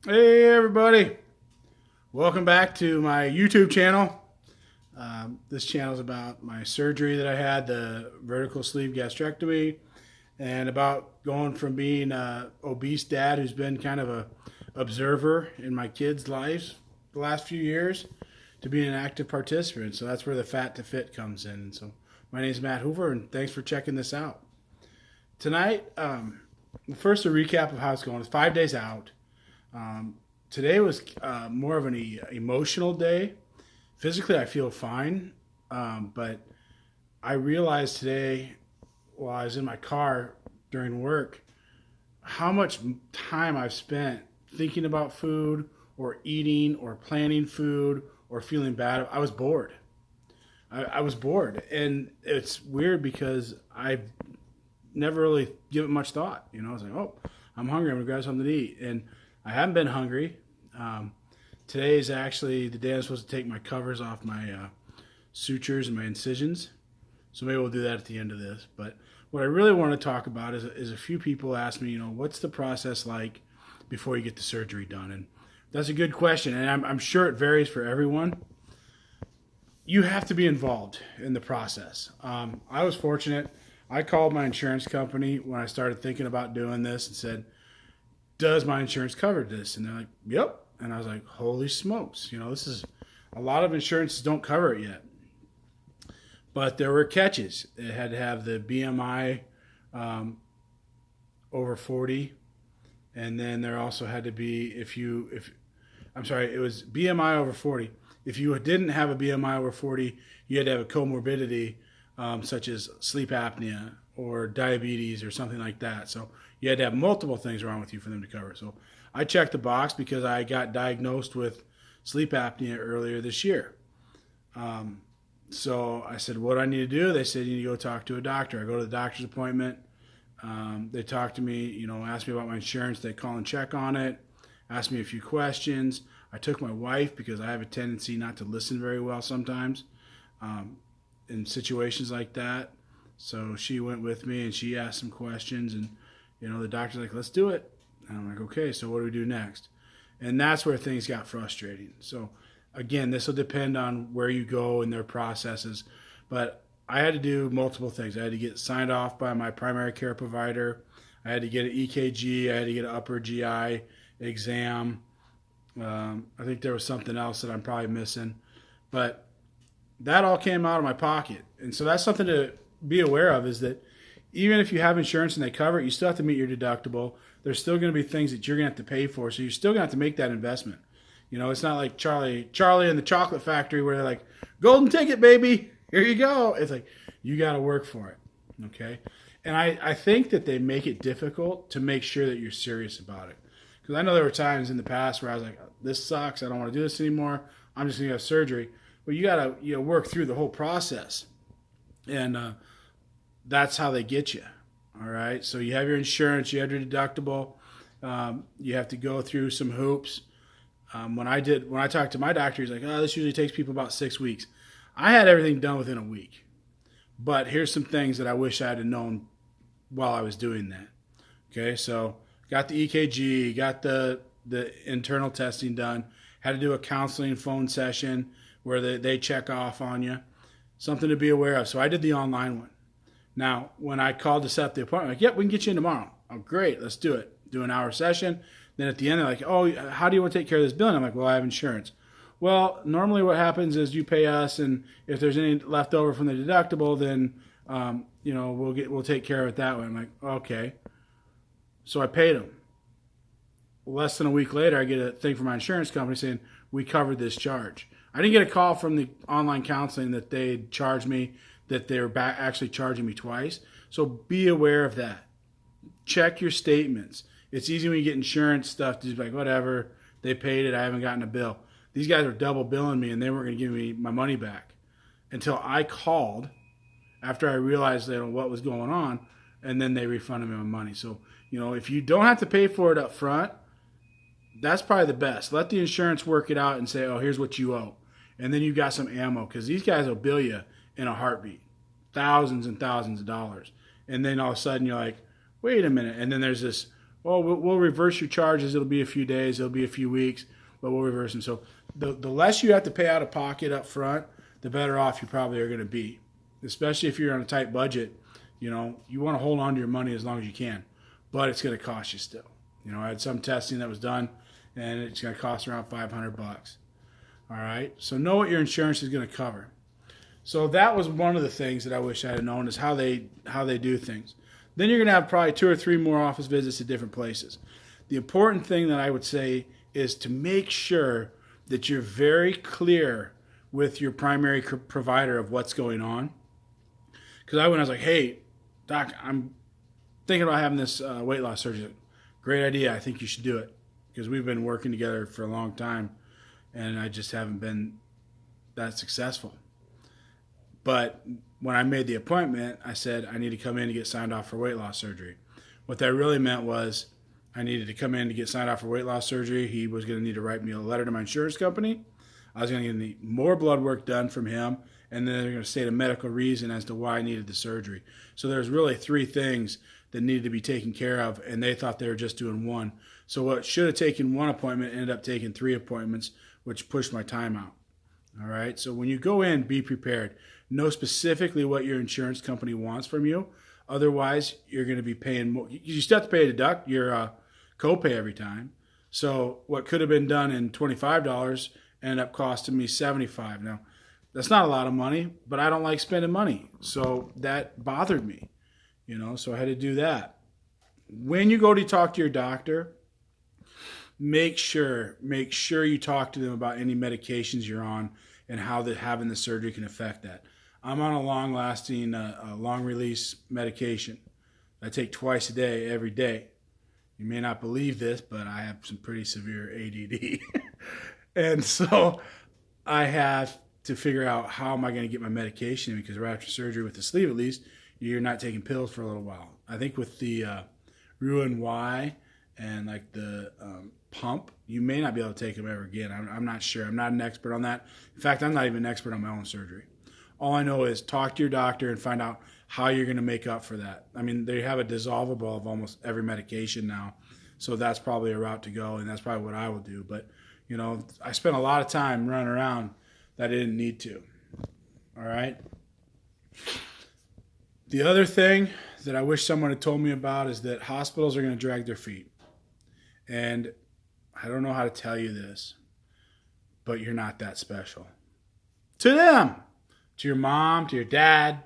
Hey everybody, welcome back to my YouTube channel. This channel is about my surgery that I had, the vertical sleeve gastrectomy, and about going from being an obese dad who's been kind of a observer in my kids' lives the last few years to being an active participant. So that's where the fat to fit comes in. And so my name is Matt Hoover, and thanks for checking this out. Tonight, first a recap of how it's going. It's 5 days out. Today was more of an emotional day. Physically, I feel fine, but I realized today while I was in my car during work how much time I've spent thinking about food or eating or planning food or feeling bad. I was bored. I was bored, and it's weird because I never really give it much thought. I was like, oh, I'm hungry. I'm gonna grab something to eat, and I haven't been hungry. Today is actually the day I'm supposed to take my covers off my sutures and my incisions. So maybe we'll do that at the end of this. But what I really want to talk about is a few people ask me, what's the process like before you get the surgery done? And that's a good question, and I'm sure it varies for everyone. You have to be involved in the process. I was fortunate. I called my insurance company when I started thinking about doing this and said, does my insurance cover this? And they're like, yep. And I was like, holy smokes. This is a lot of insurances don't cover it yet. But there were catches. It had to have the BMI over 40. And then there also had to be, it was BMI over 40. If you didn't have a BMI over 40, you had to have a comorbidity such as sleep apnea or diabetes or something like that. So you had to have multiple things wrong with you for them to cover it. So I checked the box because I got diagnosed with sleep apnea earlier this year. So I said, what do I need to do? They said, you need to go talk to a doctor. I go to the doctor's appointment. They talk to me, ask me about my insurance. They call and check on it, ask me a few questions. I took my wife because I have a tendency not to listen very well sometimes in situations like that. So she went with me and she asked some questions, and the doctor's like, let's do it. And I'm like, okay, so what do we do next? And that's where things got frustrating. So again, this will depend on where you go in their processes, but I had to do multiple things. I had to get signed off by my primary care provider. I had to get an EKG. I had to get an upper GI exam. I think there was something else that I'm probably missing, but that all came out of my pocket. And so that's something to be aware of, is that even if you have insurance and they cover it, you still have to meet your deductible. There's still going to be things that you're going to have to pay for. So you're still going to have to make that investment. It's not like Charlie and the Chocolate Factory where they're like, golden ticket, baby, here you go. It's like, you got to work for it. Okay. And I think that they make it difficult to make sure that you're serious about it. Because I know there were times in the past where I was like, this sucks. I don't want to do this anymore. I'm just going to have surgery. But you got to work through the whole process. And that's how they get you. All right. So you have your insurance, you have your deductible. You have to go through some hoops. When I talked to my doctor, he's like, oh, this usually takes people about 6 weeks. I had everything done within a week. But here's some things that I wish I had known while I was doing that. Okay. So got the EKG, got the internal testing done, had to do a counseling phone session where they check off on you. Something to be aware of. So I did the online one. Now, when I called to set up the appointment, like, yep, we can get you in tomorrow. Oh, great, let's do it. Do an hour session. Then at the end, they're like, oh, how do you want to take care of this bill? And I'm like, well, I have insurance. Well, normally what happens is you pay us, and if there's any left over from the deductible, then we'll take care of it that way. I'm like, okay. So I paid them. Less than a week later, I get a thing from my insurance company saying we covered this charge. I didn't get a call from the online counseling that they charged me, that they were actually charging me twice. So be aware of that. Check your statements. It's easy when you get insurance stuff to just be like, whatever, they paid it, I haven't gotten a bill. These guys were double billing me, and they weren't going to give me my money back until I called after I realized what was going on, and then they refunded me my money. So, if you don't have to pay for it up front, that's probably the best. Let the insurance work it out and say, oh, here's what you owe. And then you've got some ammo, because these guys will bill you in a heartbeat, thousands and thousands of dollars. And then all of a sudden you're like, wait a minute. And then there's this, oh, we'll reverse your charges. It'll be a few days. It'll be a few weeks, but we'll reverse them. So the less you have to pay out of pocket up front, the better off you probably are going to be, especially if you're on a tight budget. You want to hold on to your money as long as you can, but it's going to cost you still. I had some testing that was done, and it's going to cost around $500. All right, so know what your insurance is going to cover. So that was one of the things that I wish I had known, is how they do things. Then you're going to have probably 2 or 3 more office visits at different places. The important thing that I would say is to make sure that you're very clear with your primary provider of what's going on. Because I was like, hey, doc, I'm thinking about having this weight loss surgery. Great idea. I think you should do it. Because we've been working together for a long time, and I just haven't been that successful. But when I made the appointment, I said I need to come in to get signed off for weight loss surgery. What that really meant was I needed to come in to get signed off for weight loss surgery. He was going to need to write me a letter to my insurance company. I was going to need more blood work done from him, and then they're going to state a medical reason as to why I needed the surgery. So there's really 3 things that needed to be taken care of, and they thought they were just doing one. So what should have taken 1 appointment ended up taking 3 appointments, which pushed my time out. All right, so when you go in, be prepared. Know specifically what your insurance company wants from you. Otherwise, you're going to be paying more. You still have to pay a deduct, your copay every time. So what could have been done in $25 ended up costing me $75. Now, that's not a lot of money, but I don't like spending money. So that bothered me, so I had to do that. When you go to talk to your doctor, make sure you talk to them about any medications you're on and how having the surgery can affect that. I'm on a long-lasting, long-release medication I take twice a day, every day. You may not believe this, but I have some pretty severe ADD. And so I have to figure out how am I going to get my medication in, because right after surgery, with the sleeve at least, you're not taking pills for a little while. I think with the Roux-en-Y and like the pump, you may not be able to take them ever again. I'm not sure. I'm not an expert on that. In fact, I'm not even an expert on my own surgery. All I know is talk to your doctor and find out how you're going to make up for that. I mean, they have a dissolvable of almost every medication now, so that's probably a route to go, and that's probably what I will do. But, I spent a lot of time running around that I didn't need to. All right? The other thing that I wish someone had told me about is that hospitals are going to drag their feet. And I don't know how to tell you this, but you're not that special. To them, to your mom, to your dad,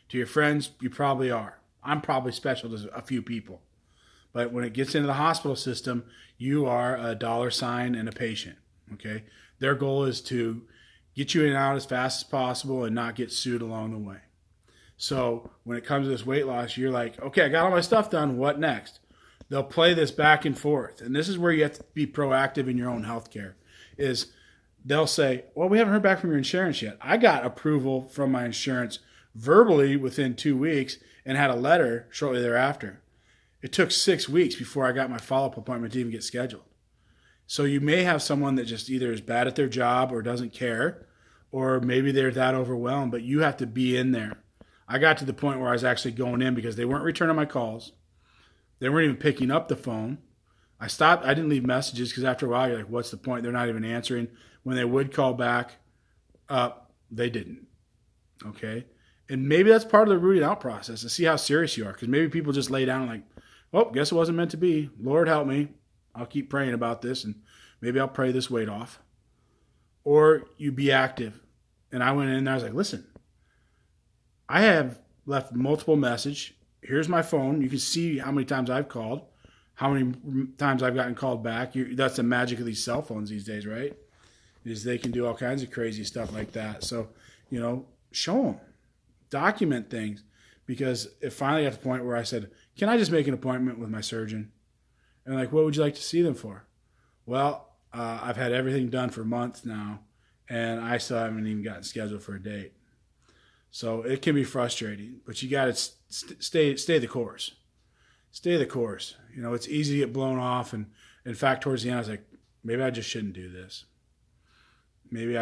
to your friends, you probably are. I'm probably special to a few people. But when it gets into the hospital system, you are a dollar sign and a patient, okay? Their goal is to get you in and out as fast as possible and not get sued along the way. So when it comes to this weight loss, you're like, okay, I got all my stuff done. What next? They'll play this back and forth. And this is where you have to be proactive in your own healthcare. Is they'll say, well, we haven't heard back from your insurance yet. I got approval from my insurance verbally within 2 weeks and had a letter shortly thereafter. It took 6 weeks before I got my follow-up appointment to even get scheduled. So you may have someone that just either is bad at their job or doesn't care, or maybe they're that overwhelmed, but you have to be in there. I got to the point where I was actually going in because they weren't returning my calls. They weren't even picking up the phone. I stopped. I didn't leave messages because after a while you're like, what's the point? They're not even answering. When they would call back, they didn't. Okay? And maybe that's part of the rooting out process to see how serious you are, because maybe people just lay down and like, oh, guess it wasn't meant to be. Lord help me. I'll keep praying about this, and maybe I'll pray this weight off. Or you be active. And I went in and I was like, listen, I have left multiple messages. Here's my phone. You can see how many times I've called, how many times I've gotten called back. That's the magic of these cell phones these days, right? Is they can do all kinds of crazy stuff like that. So, show them. Document things. Because it finally got to the point where I said, can I just make an appointment with my surgeon? And like, what would you like to see them for? Well, I've had everything done for months now, and I still haven't even gotten scheduled for a date. So it can be frustrating, but you got to stay the course. Stay the course. It's easy to get blown off. And in fact, towards the end, I was like, maybe I just shouldn't do this. Maybe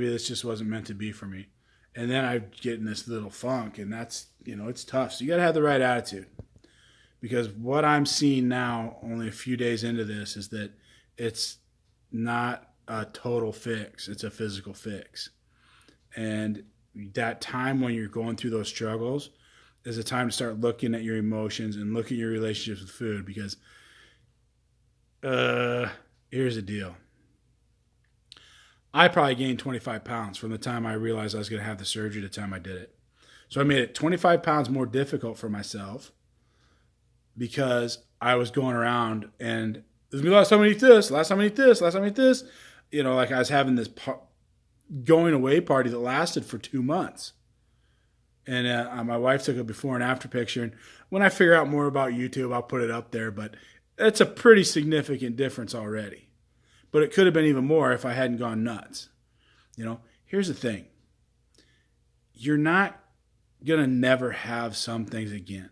this just wasn't meant to be for me. And then I get in this little funk, and that's, it's tough. So you got to have the right attitude. Because what I'm seeing now, only a few days into this, is that it's not a total fix. It's a physical fix. And that time when you're going through those struggles is a time to start looking at your emotions and look at your relationships with food. Because here's the deal. I probably gained 25 pounds from the time I realized I was going to have the surgery to the time I did it. So I made it 25 pounds more difficult for myself because I was going around and last time I eat this, last time I eat this, last time I eat this. You know, like I was having this going away party that lasted for 2 months. And my wife took a before and after picture. And when I figure out more about YouTube, I'll put it up there. But it's a pretty significant difference already. But it could have been even more if I hadn't gone nuts. You know, here's the thing. You're not going to never have some things again.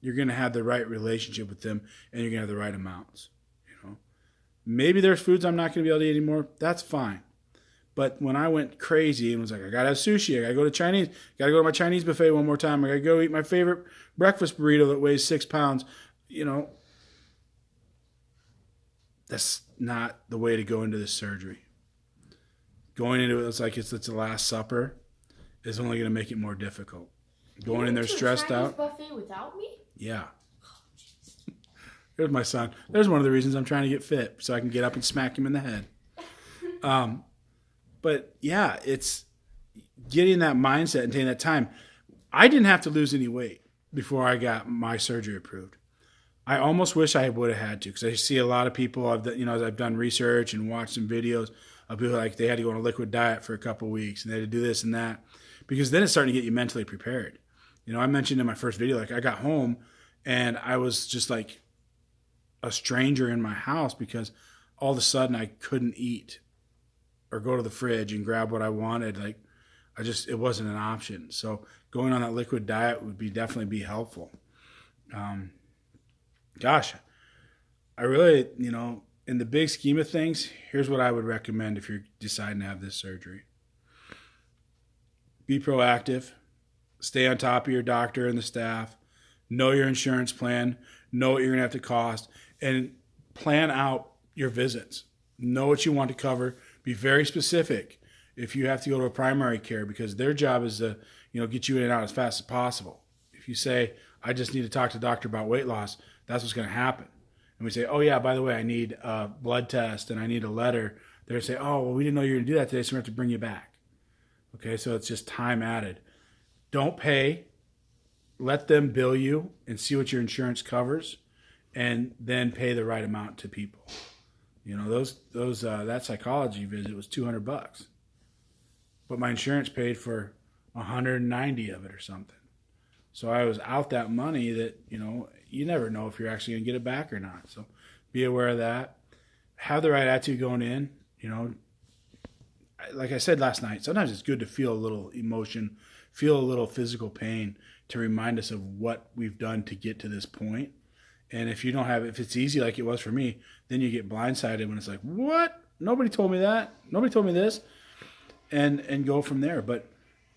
You're going to have the right relationship with them, and you're going to have the right amounts. You know, maybe there's foods I'm not going to be able to eat anymore. That's fine. But when I went crazy and was like, I got to have sushi, I got to go to Chinese, got to go to my Chinese buffet one more time, I got to go eat my favorite breakfast burrito that weighs 6 pounds, you know, that's not the way to go into this surgery. Going into it, it's like it's the Last Supper is only going to make it more difficult. Going in there stressed out. Buffet without me? Yeah. There's my son. There's one of the reasons I'm trying to get fit, so I can get up and smack him in the head. But yeah, it's getting that mindset and taking that time. I didn't have to lose any weight before I got my surgery approved. I almost wish I would have had to, because I see a lot of people, as I've done research and watched some videos of people like they had to go on a liquid diet for a couple of weeks and they had to do this and that, because then it's starting to get you mentally prepared. You know, I mentioned in my first video, like I got home and I was just like a stranger in my house because all of a sudden I couldn't eat or go to the fridge and grab what I wanted. Like it wasn't an option. So going on that liquid diet would definitely be helpful. Gosh, I really, in the big scheme of things, here's what I would recommend if you're deciding to have this surgery. Be proactive. Stay on top of your doctor and the staff. Know your insurance plan. Know what you're going to have to cost. And plan out your visits. Know what you want to cover. Be very specific if you have to go to a primary care, because their job is to, get you in and out as fast as possible. If you say, I just need to talk to the doctor about weight loss, that's what's going to happen. And we say, oh yeah, by the way, I need a blood test and I need a letter. They're going to say, oh, well, we didn't know you were going to do that today, so we have to bring you back. Okay, so it's just time added. Don't pay. Let them bill you and see what your insurance covers, and then pay the right amount to people. That psychology visit was $200, but my insurance paid for 190 of it or something. So I was out that money that, you never know if you're actually going to get it back or not. So be aware of that. Have the right attitude going in. Like I said last night, sometimes it's good to feel a little emotion, feel a little physical pain to remind us of what we've done to get to this point. And if it's easy like it was for me, then you get blindsided when it's like, what? Nobody told me that. Nobody told me this. And go from there. But,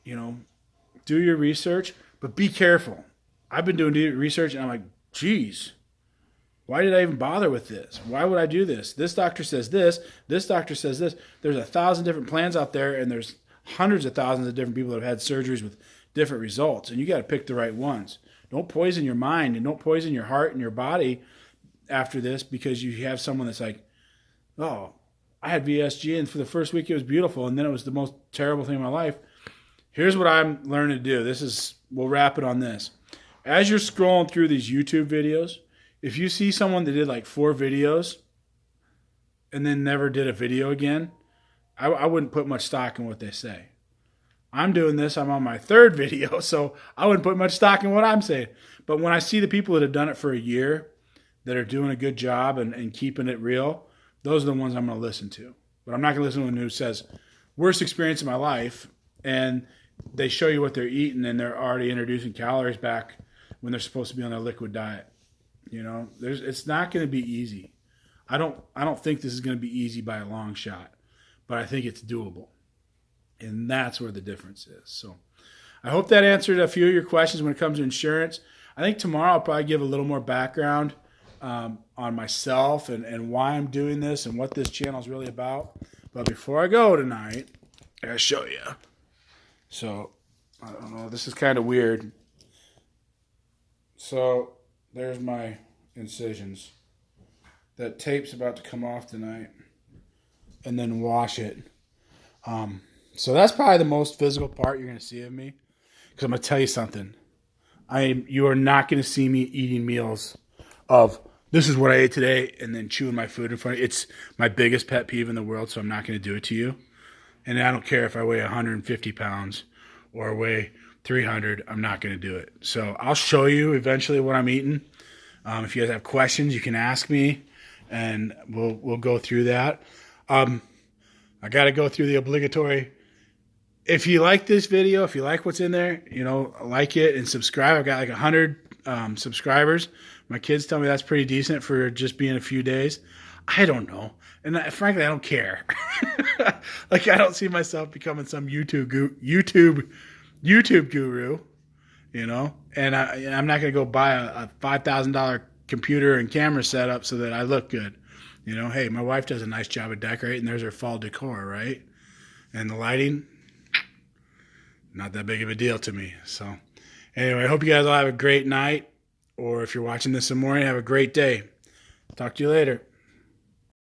do your research, but be careful. I've been doing research and I'm like, geez, why did I even bother with this? Why would I do this? This doctor says this. This doctor says this. There's 1,000 different plans out there, and there's hundreds of thousands of different people that have had surgeries with different results, and you got to pick the right ones. Don't poison your mind and don't poison your heart and your body after this because you have someone that's like, oh, I had VSG, and for the first week it was beautiful, and then it was the most terrible thing in my life. Here's what I'm learning to do. We'll wrap it on this. As you're scrolling through these YouTube videos, if you see someone that did like 4 videos and then never did a video again, I wouldn't put much stock in what they say. I'm doing this. I'm on my 3rd video, so I wouldn't put much stock in what I'm saying. But when I see the people that have done it for a year that are doing a good job and keeping it real, those are the ones I'm going to listen to. But I'm not going to listen to one who says, worst experience of my life, and they show you what they're eating and they're already introducing calories back when they're supposed to be on their liquid diet. It's not going to be easy. I don't think this is going to be easy by a long shot, but I think it's doable. And that's where the difference is. So I hope that answered a few of your questions when it comes to insurance. I think tomorrow I'll probably give a little more background on myself and why I'm doing this and what this channel is really about. But before I go tonight, I gotta show you. So, I don't know, this is kind of weird. So, there's my incisions. That tape's about to come off tonight. And then wash it. So that's probably the most physical part you're going to see of me. Because I'm going to tell you something. You are not going to see me eating meals of, this is what I ate today, and then chewing my food in front of you. It's my biggest pet peeve in the world, so I'm not going to do it to you. And I don't care if I weigh 150 pounds or weigh 300, I'm not going to do it. So I'll show you eventually what I'm eating. If you guys have questions, you can ask me, and we'll go through that. I got to go through the obligatory. If you like this video, if you like what's in there, like it and subscribe. I've got like 100 subscribers. My kids tell me that's pretty decent for just being a few days. I don't know. And frankly, I don't care. Like, I don't see myself becoming some YouTube guru, and I'm not going to go buy a $5,000 computer and camera setup so that I look good. Hey, my wife does a nice job of decorating. There's her fall decor, right? And the lighting, not that big of a deal to me. So anyway, I hope you guys all have a great night. Or if you're watching this in the morning, have a great day. Talk to you later.